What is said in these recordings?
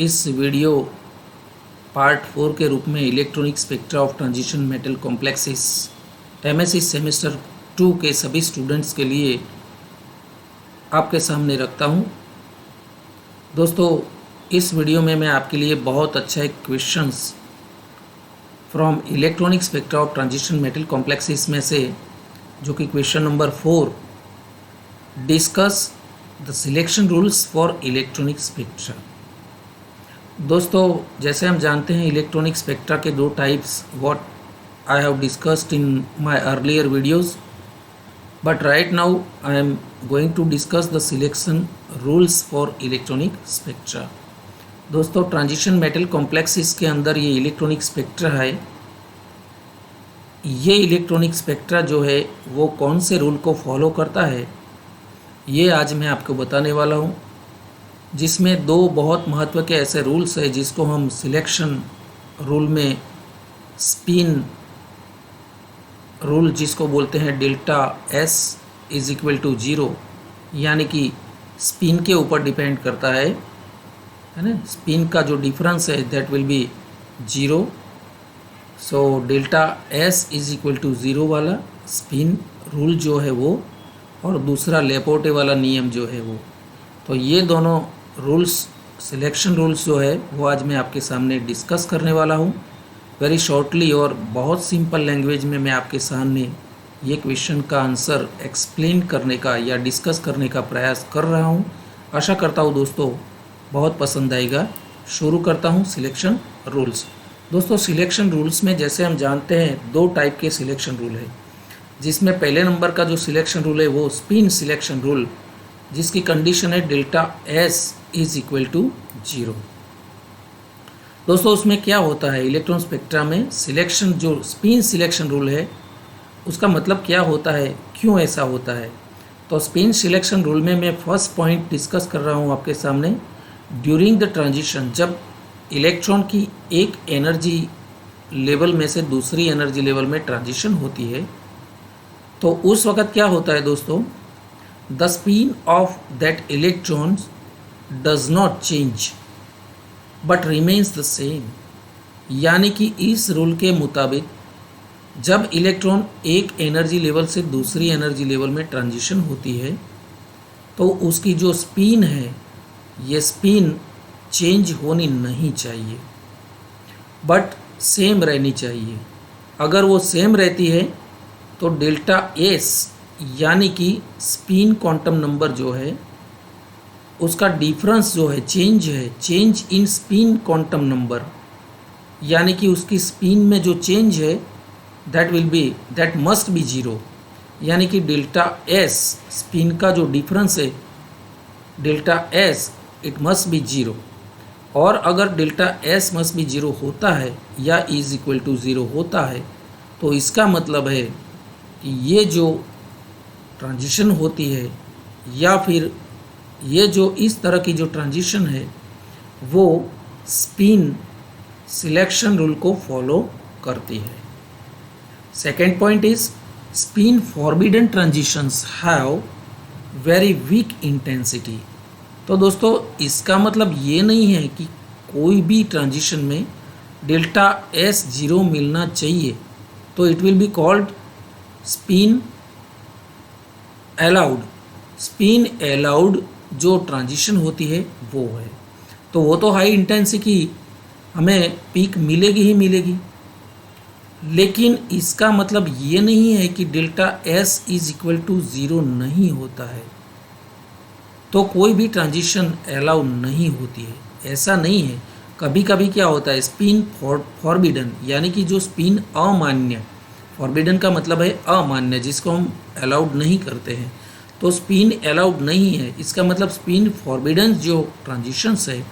इस video part 4 के रूप में electronic spectra of transition metal complexes MSc semester 2 के सभी स्टूडेंट्स के लिए आपके सामने रखता हूं। दोस्तों, इस वीडियो में मैं आपके लिए बहुत अच्छा एक questions from electronic spectra of transition metal complexes में से जो कि question number 4 discuss the selection rules for electronic spectra. दोस्तों, जैसे हम जानते हैं इलेक्ट्रॉनिक स्पेक्ट्रा के दो types what I have discussed in my earlier videos, but right now I am going to discuss the selection rules for electronic spectra. दोस्तों, transition metal complexes के अंदर ये इलेक्ट्रॉनिक स्पेक्ट्रा है। ये इलेक्ट्रॉनिक स्पेक्ट्रा जो है वो कौन से रूल को फॉलो करता है ये आज मैं आपको बताने वाला हूँ, जिसमें दो बहुत महत्व के ऐसे रूल्स है जिसको हम सिलेक्शन रूल में स्पिन रूल जिसको बोलते हैं delta S is equal to 0, यानी कि स्पिन के ऊपर डिपेंड करता है ना। स्पिन का जो डिफरेंस है that will be 0। So delta S is equal to 0 वाला स्पिन रूल जो है वो, और दूसरा लेपोर्टे वाला नियम जो है वो। तो ये दोनों रूल्स सिलेक्शन रूल्स जो है वो आज मैं आपके सामने डिस्कस करने वाला हूँ वेरी शॉर्टली, और बहुत सिंपल लैंग्वेज में मैं आपके सामने ये क्वेश्चन का आंसर एक्सप्लेन करने का या डिस्कस करने का प्रयास कर रहा हूँ। आशा करता हूँ दोस्तों बहुत पसंद आएगा। शुरू करता हूँ सिलेक्शन रूल्स। दोस्तों, सिलेक्शन रूल्स में जैसे हम जानते हैं दो टाइप के सिलेक्शन रूल है, जिसमें पहले नंबर का जो सिलेक्शन रूल है वो स्पिन सिलेक्शन रूल, जिसकी कंडीशन है delta S is equal to 0। दोस्तों, उसमें क्या होता है इलेक्ट्रॉन स्पेक्ट्रा में सिलेक्शन जो स्पिन सिलेक्शन रूल है उसका मतलब क्या होता है, क्यों ऐसा होता है। तो स्पिन सिलेक्शन रूल में मैं फर्स्ट पॉइंट डिस्कस कर रहा हूँ आपके सामने। ड्यूरिंग द ट्रांजिशन, जब इलेक्ट्रॉन की एक एनर्जी लेवल में से दूसरी एनर्जी लेवल में ट्रांजिशन होती है, तो उस वक़्त क्या होता है दोस्तों, the spin off that electron does not change but remains the same. यानी कि इस रूल के मुताबिक जब इलेक्ट्रॉन एक एनर्जी लेवल से दूसरी एनर्जी लेवल में ट्रांजिशन होती है तो उसकी जो स्पिन है ये स्पिन चेंज होनी नहीं चाहिए बट सेम रहनी चाहिए। अगर वो सेम रहती है तो डेल्टा एस यानी कि स्पिन क्वांटम नंबर जो है उसका डिफरेंस जो है change in spin quantum number, यानी कि उसकी स्पिन में जो चेंज है दैट मस्ट बी 0। यानी कि डेल्टा एस स्पिन का जो डिफरेंस है delta S it must be 0। और अगर डेल्टा एस मस्ट बी 0 होता है या इज इक्वल टू 0 होता है तो इसका मतलब है कि ये जो ट्रांजिशन होती है या फिर ये जो इस तरह की जो ट्रांजिशन है वो स्पिन सिलेक्शन रूल को फॉलो करती है। Second point is spin forbidden transitions have very weak intensity. तो दोस्तों, इसका मतलब ये नहीं है कि कोई भी ट्रांजिशन में डेल्टा एस 0 मिलना चाहिए तो it will be called spin allowed. Spin allowed जो ट्रांजिशन होती है वो है, तो वो तो हाई इंटेंसिटी हमें पीक मिलेगी ही मिलेगी, लेकिन इसका मतलब ये नहीं है कि delta S is equal to 0 नहीं होता है तो कोई भी ट्रांजिशन अलाउ नहीं होती है। ऐसा नहीं है। कभी कभी क्या होता है स्पिन फॉरबिडन, यानी कि जो स्पिन अमान्य, फॉरबिडन का मतलब है अमान्य, जिसको हम अलाउड नहीं करते हैं, तो स्पिन अलाउड नहीं है। इसका मतलब स्पिन फॉरबिडन जो ट्रांजिशंस है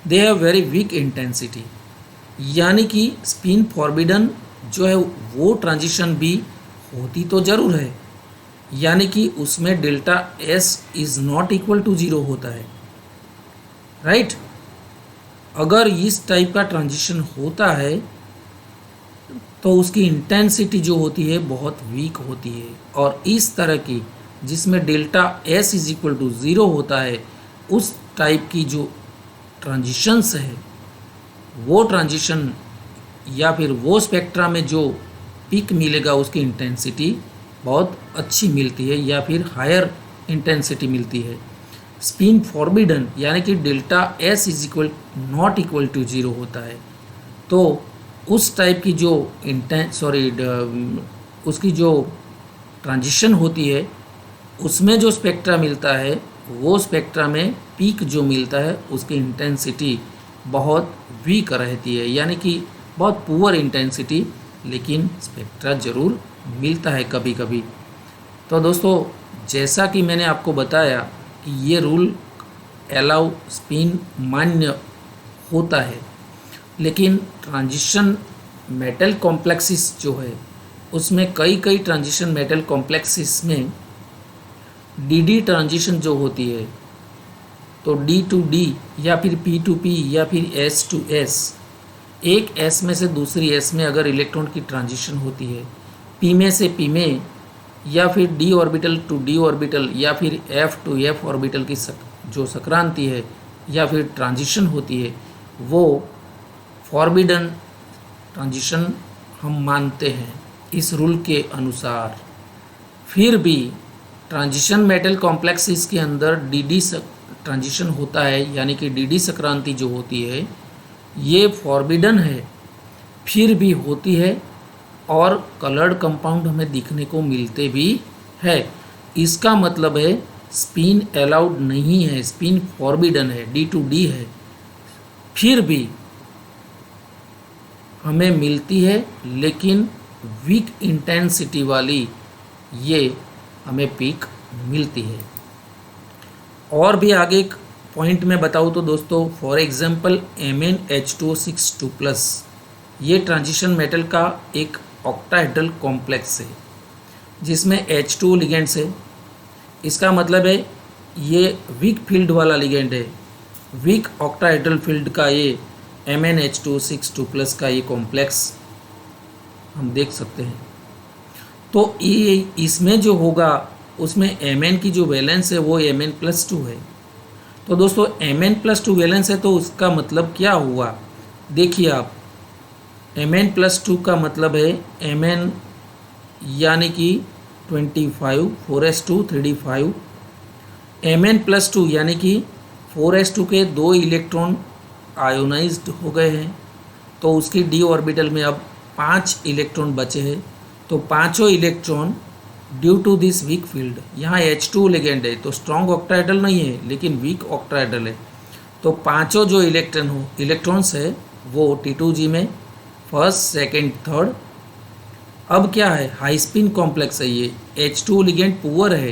they have very weak intensity, यानी कि स्पिन फॉरबिडन जो है वो ट्रांजिशन भी होती तो ज़रूर है, यानी कि उसमें delta S is not equal to 0 होता है, राइट। अगर इस टाइप का ट्रांजिशन होता है तो उसकी इंटेंसिटी जो होती है बहुत वीक होती है, और इस तरह की जिसमें delta S is equal to 0 होता है उस टाइप की जो ट्रांजिशंस है वो ट्रांजिशन या फिर वो स्पेक्ट्रा में जो पीक मिलेगा उसकी इंटेंसिटी बहुत अच्छी मिलती है या फिर हायर इंटेंसिटी मिलती है। स्पिन फॉरबिडन यानी कि delta S is equal not equal to 0 होता है। तो उस टाइप की जो उसकी जो ट्रांजिशन होती है उसमें जो स्पेक्ट्रा मिलता है वो स्पेक्ट्रा में पीक जो मिलता है उसकी इंटेंसिटी बहुत वीक रहती है, यानी कि बहुत पुअर इंटेंसिटी, लेकिन स्पेक्ट्रा ज़रूर मिलता है कभी कभी। तो दोस्तों जैसा कि मैंने आपको बताया कि ये रूल अलाउ स्पिन मान्य होता है, लेकिन ट्रांजिशन मेटल कॉम्प्लेक्सिस जो है उसमें कई ट्रांजिशन मेटल कॉम्प्लेक्सिस में डी ट्रांजिशन जो होती है, तो डी टू डी या फिर पी टू पी या फिर एस टू एस, एक एस में से दूसरी एस में अगर इलेक्ट्रॉन की ट्रांजिशन होती है, पी में से पी में या फिर d orbital to d orbital या फिर एफ टू एफ ऑर्बिटल की जो संक्रांति है या फिर ट्रांजिशन होती है वो फॉरबिडन ट्रांजिशन हम मानते हैं इस रूल के अनुसार। फिर भी ट्रांजिशन मेटल कॉम्प्लेक्सिस के अंदर डी ट्रांजिशन होता है, यानी कि डी संक्रांति जो होती है ये फॉरबिडन है, फिर भी होती है और कलर्ड कंपाउंड हमें दिखने को मिलते भी है। इसका मतलब है स्पिन अलाउड नहीं है, स्पिन फॉरबिडन है, डी टू डी है, फिर भी हमें मिलती है, लेकिन वीक इंटेंसिटी वाली ये हमें पीक मिलती है। और भी आगे एक पॉइंट में बताऊँ तो दोस्तों, फॉर एग्जांपल MnH2O6 ये ट्रांजिशन मेटल का एक ऑक्टाहेड्रल कॉम्प्लेक्स है जिसमें H2O लिगेंड्स है। इसका मतलब है ये वीक फील्ड वाला लिगेंड है, वीक ऑक्टाहेड्रल फील्ड का ये MnH2O6 का ये कॉम्प्लेक्स हम देख सकते हैं। तो ये इसमें जो होगा उसमें Mn की जो वैलेंस है वो Mn+2 है। तो दोस्तों Mn+2 वैलेंस है तो उसका मतलब क्या हुआ, देखिए आप, Mn+2 का मतलब है Mn यानी कि 25 4s2 3d5, Mn+2 यानी कि 4s2 के 2 इलेक्ट्रॉन आयोनाइज्ड हो गए हैं, तो उसकी डी ऑर्बिटल में अब 5 इलेक्ट्रॉन बचे हैं। तो पांचों electron due to this weak field, यहाँ H2 लिगेंड है तो स्ट्रॉन्ग ऑक्टाहेड्रल नहीं है लेकिन वीक ऑक्टाहेड्रल है, तो पांचों जो इलेक्ट्रॉन्स है वो T2G में फर्स्ट सेकंड थर्ड। अब क्या है, हाई स्पिन कॉम्प्लेक्स है ये, H2 लिगेंड पुअर है,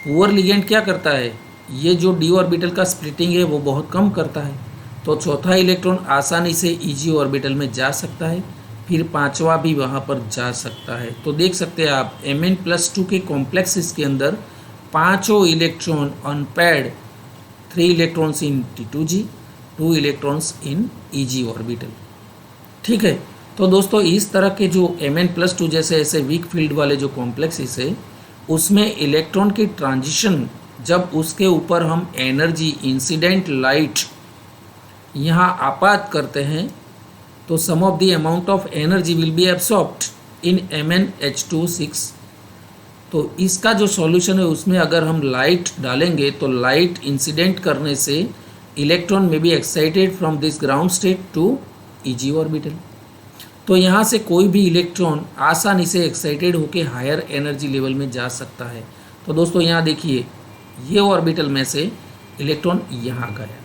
पुअर लिगेंड क्या करता है, ये जो डी ऑर्बिटल का स्प्लिटिंग है वो बहुत कम करता है, तो चौथा इलेक्ट्रॉन आसानी से EG ऑर्बिटल में जा सकता है, फिर पांचवा भी वहाँ पर जा सकता है। तो देख सकते हैं आप Mn+2 के कॉम्प्लेक्स के अंदर पांचों electron unpaired, 3 electrons in T2G, 2 electrons in EG orbital. ठीक है, तो दोस्तों इस तरह के जो Mn+2 जैसे ऐसे वीक फील्ड वाले जो कॉम्प्लेक्सेस है उसमें इलेक्ट्रॉन की ट्रांजिशन, जब उसके ऊपर हम एनर्जी इंसिडेंट लाइट यहाँ आपात करते हैं तो sum of the amount of energy will be absorbed in MnH2O6। तो इसका जो सॉल्यूशन है उसमें अगर हम लाइट डालेंगे तो लाइट इंसिडेंट करने से इलेक्ट्रॉन में be excited from this ground state to EG orbital. तो यहाँ से कोई भी इलेक्ट्रॉन आसानी से एक्साइटेड होकर हायर एनर्जी लेवल में जा सकता है। तो दोस्तों यहाँ देखिए, ये ऑर्बिटल में से इलेक्ट्रॉन यहाँ गया।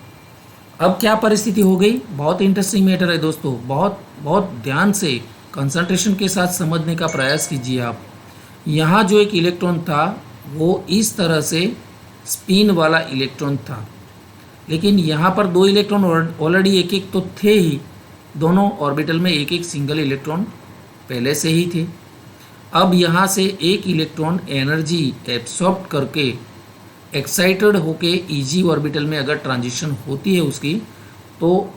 अब क्या परिस्थिति हो गई, बहुत इंटरेस्टिंग मैटर है दोस्तों, बहुत ध्यान से कंसंट्रेशन के साथ समझने का प्रयास कीजिए आप। यहाँ जो एक इलेक्ट्रॉन था वो इस तरह से स्पिन वाला इलेक्ट्रॉन था, लेकिन यहाँ पर 2 इलेक्ट्रॉन ऑलरेडी एक एक तो थे ही, दोनों ऑर्बिटल में एक एक सिंगल इलेक्ट्रॉन पहले से ही थे। अब यहाँ से एक इलेक्ट्रॉन एनर्जी एब्सॉर्ब करके एक्साइटेड होके EG ऑर्बिटल में अगर ट्रांजिशन होती है उसकी, तो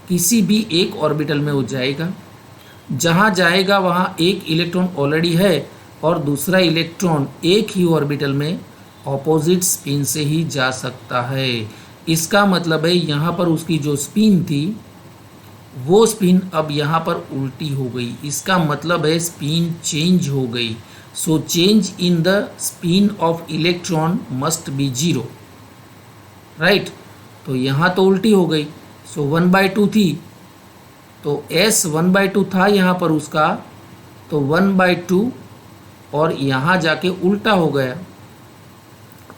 किसी भी एक ऑर्बिटल में वो जाएगा, जहाँ जाएगा वहाँ एक इलेक्ट्रॉन ऑलरेडी है और दूसरा इलेक्ट्रॉन एक ही ऑर्बिटल में ऑपोजिट स्पिन से ही जा सकता है। इसका मतलब है यहाँ पर उसकी जो स्पिन थी वो स्पिन अब यहाँ पर उल्टी हो गई, इसका मतलब है स्पिन चेंज हो गई। So change in the spin off electron must be zero, right. तो यहाँ तो उल्टी हो गई, सो 1/2 थी तो S 1/2 था यहाँ पर उसका, तो 1/2 और यहाँ जाके उल्टा हो गया,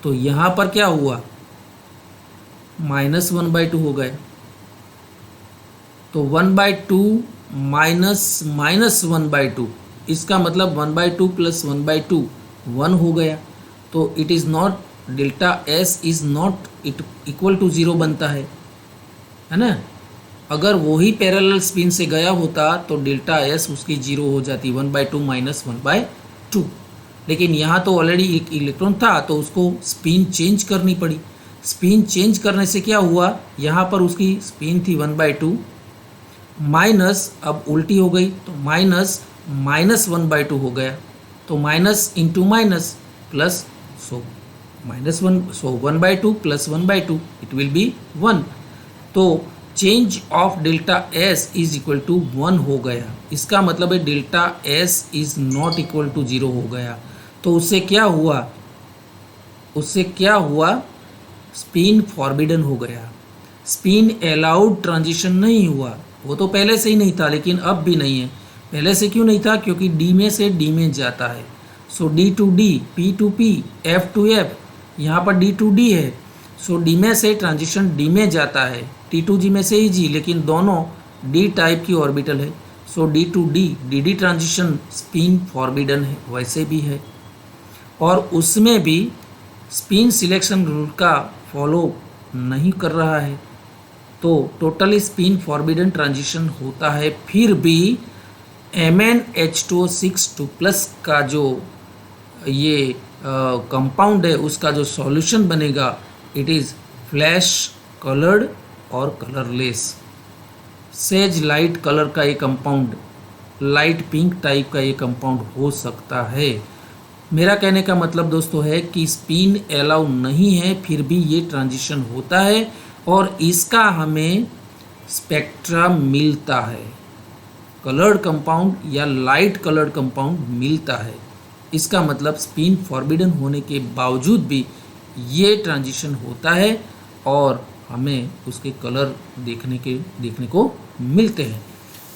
तो यहाँ पर क्या हुआ, -1/2 हो गया। तो 1/2 माइनस 1/2, इसका मतलब 1/2 प्लस 1/2 1 हो गया। तो it is not, delta S is not it equal to 0 बनता है ना। अगर वही पैरेलल स्पिन से गया होता तो डेल्टा S उसकी 0 हो जाती, 1/2 माइनस 1/2। लेकिन यहाँ तो ऑलरेडी एक इलेक्ट्रॉन था तो उसको स्पिन चेंज करनी पड़ी। स्पिन चेंज करने से क्या हुआ, यहाँ पर उसकी स्पिन थी 1/2 माइनस, अब उल्टी हो गई तो माइनस 1/2 हो गया, तो minus into minus plus, so -1, so 1/2 plus 1/2 it will be 1। तो change of delta S is equal to 1 हो गया, इसका मतलब है delta S is not equal to 0 हो गया। तो उससे क्या हुआ, स्पिन फॉरबिडन हो गया, स्पिन अलाउड ट्रांजिशन नहीं हुआ। वो तो पहले से ही नहीं था लेकिन अब भी नहीं है। पहले से क्यों नहीं था, क्योंकि D में से D में जाता है, सो D to D, P to P, F to F, यहाँ पर D to D है, सो D में से ट्रांजिशन D में जाता है, T to G में से ही G, लेकिन दोनों D टाइप की ऑर्बिटल है, सो D to D, DD transition spin forbidden है, वैसे भी है। और उसमें भी स्पिन सिलेक्शन रूल का फॉलो नहीं कर रहा है, तो टोटली स्पिन फॉरबिडन ट्रांजिशन होता है। फिर भी MnH2O6 का जो ये कंपाउंड है उसका जो सॉल्यूशन बनेगा इट इज़ फ्लैश कलर्ड और कलरलेस, सेज लाइट कलर का ये कंपाउंड, लाइट पिंक टाइप का ये कंपाउंड हो सकता है। मेरा कहने का मतलब दोस्तों है कि स्पिन अलाउ नहीं है फिर भी ये ट्रांजिशन होता है और इसका हमें स्पेक्ट्रा मिलता है, कलर्ड कंपाउंड या लाइट कलर्ड कंपाउंड मिलता है। इसका मतलब स्पिन फॉरबिडन होने के बावजूद भी ये ट्रांजिशन होता है और हमें उसके कलर देखने को मिलते हैं।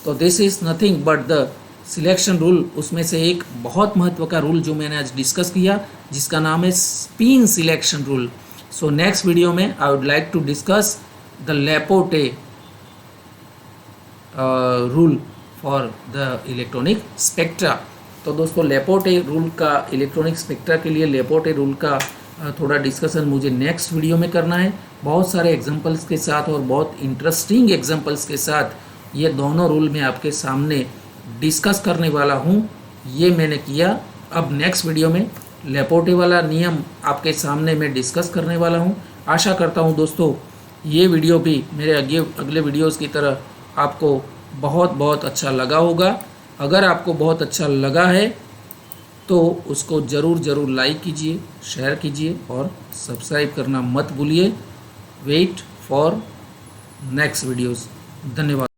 तो this is nothing but the selection rule, उसमें से एक बहुत महत्व का रूल जो मैंने आज डिस्कस किया जिसका नाम है spin selection rule. So next video में I would like to discuss the Laporte rule for the electronic spectra. तो दोस्तों लेपोटे रूल का इलेक्ट्रॉनिक स्पेक्ट्रा के लिए लेपोटे रूल का थोड़ा डिस्कशन मुझे नेक्स्ट वीडियो में करना है, बहुत सारे एग्जांपल्स के साथ और बहुत इंटरेस्टिंग एग्जांपल्स के साथ ये दोनों रूल मैं आपके सामने डिस्कस करने वाला हूँ। ये मैंने किया, अब नेक्स्ट वीडियो में लेपोटे वाला नियम आपके सामने मैं डिस्कस करने वाला हूँ। आशा करता हूँ दोस्तों ये वीडियो भी मेरे अगले वीडियोस की तरह आपको बहुत बहुत अच्छा लगा होगा। अगर आपको बहुत अच्छा लगा है तो उसको ज़रूर लाइक कीजिए, शेयर कीजिए और सब्सक्राइब करना मत भूलिए। Wait for next videos. धन्यवाद।